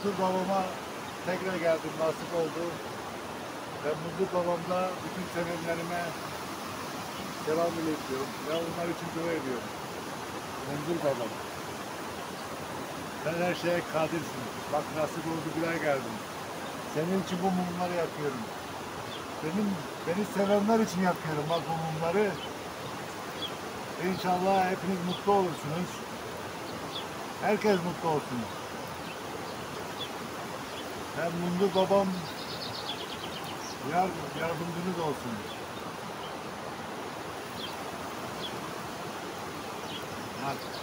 Muzur babama tekrar geldim, nasip oldu. Ve Muzur babamda bütün sevenlerime selam iletiyorum. Ve onlar için dua ediyorum. Muzur babam. Sen her şeye kadirsin. Bak nasip oldu, buraya geldim. Senin için bu mumları yakıyorum. Beni sevenler için yakıyorum bak bu mumları. İnşallah hepiniz mutlu olursunuz. Herkes mutlu olsun. Hem Muzur babam yardımcınız olsun. Hadi.